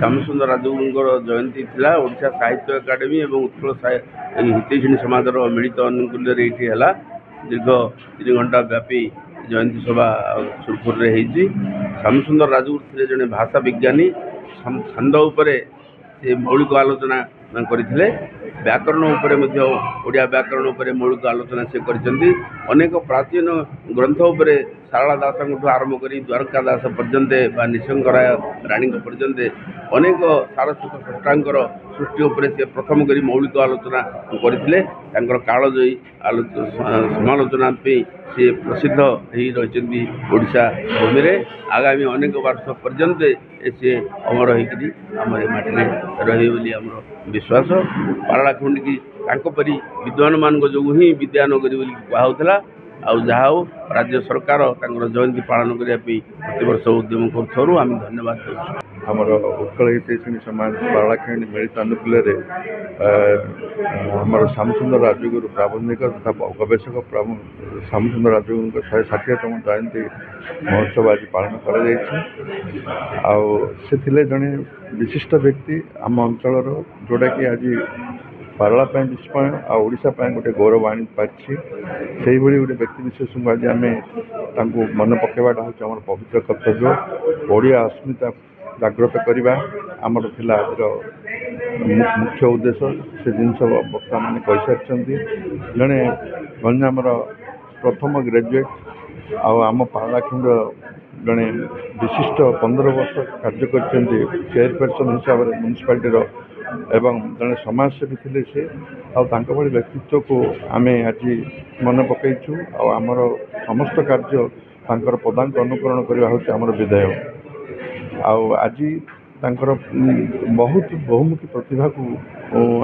श्यामसुंदर राजगुरुंकर जयंती थिला ओडिशा साहित्य एकाडेमी एवं उत्कल हितैषिणी समाज मिलित अनुकूल्य है दीर्घ 3 घंटा व्यापी जयंती सभा सुरखुर रे होती। श्यामसुंदर राजगुरु थे जड़े भाषा विज्ञानी छंद उपरे से मौलिक आलोचना करते व्याकरण ओडिया व्याकरण उपरे मौलिक आलोचना से करछंती। अनेक प्राचीन ग्रंथ उपरे सारला दास आरंभ कर द्वारका दास पर्यंत बा निशंक राय राणी पर्यंत अनेक सारस्वत स्रष्टांकर सृष्टि उपरे से प्रथम करी मौलिक आलोचना करते कालजयी समालोचना से प्रसिद्ध हो रही ओडिशा भूमि रे आगामी अनेक वर्ष पर्यंत से अमर होकर आम माटी रही बोली आमर विश्वास। पारलाखंड की परी विद्वान मान जो ही विद्यानगरी कहला जहा हो राज्य सरकार जयंती पालन करने प्रतिवर्ष उद्यम करूँ आम धन्यवाद दूँ। आमर उत्कल हितैषिणी समाज पारलाखेड़ी मिलित अनुकूल आमर श्यामसुंदर राजगुरु प्राबंधिक तथा गवेषक श्यामसुंदर राजगुरु 160तम जयंती महोत्सव आज पालन कर जड़े विशिष्ट व्यक्ति आम अंचल जोटा कि आज पारला विस्मय आशा गोटे गौरव आनी पार्टी से गोटे व्यक्ति विशेष को आज आम मन पकेवाटा हूँ आम पवित्र कर्तव्य। ओडिया अस्मिता जागृत करवा आमर थिला आज मुख्य उद्देश्य से जिनस वक्ता मैंने कही सारी जड़े गंजामर प्रथम ग्रेजुएट आम पारलाखंड जड़े विशिष्ट 15 वर्ष कार्य कर चेयरपर्सन हिसाब से म्युनिसिपालिटी एवं जड़े समाजसेवी थे से आली व्यक्तित्व को आम आज मन पकईचु आमर समस्त कार्य पदांक अनुकरण करवा हूँ आमर विधेय आज बहुत बहुमुखी प्रतिभा को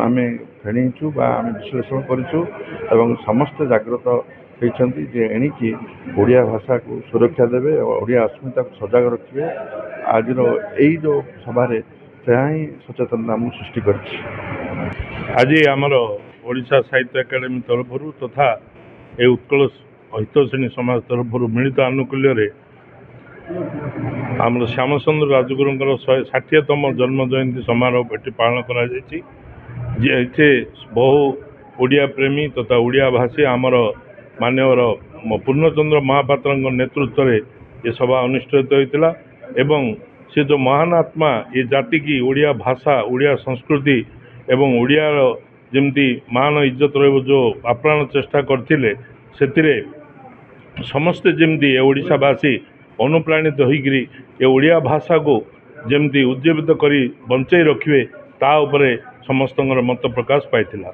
आम फेणीचु आम विश्लेषण करूँ समस्त जागृत होती जे एणिकी ओडिया भाषा को सुरक्षा देवे और ओडिया अस्मिता को सजग रखिए। आज यही जो सभारे से ही सचेतनता आम सृष्टि कर आज आमर ओडिशा साहित्य एकाडेमी तरफ तथा ये उत्कल हितैषिणी समाज तरफ मिलित आनुकूल्य आमर श्यामसुंदर राजगुरुंकर 160तम जन्म जयंती समारोह ये पालन कर बहु ओडिया प्रेमी तथा ओडिया भाषी आमर मानवर पूर्णचंद्र महापात्र नेतृत्व में ये सभा अनुष्ठित होता एवं से जो महान आत्मा ये जाति की ओडिया भाषा ओडिया संस्कृति एवं ओडिया जमती मान इज्जत रो आप्राण चेष्टा करथिले सेतिरे समस्ते जमती ओडिशावासी अनुप्राणित होकर ये ओडिया भाषा को जमती उज्जीवित करी बंचाई रखिए ता उपरे समस्त मत प्रकाश पाइथिला।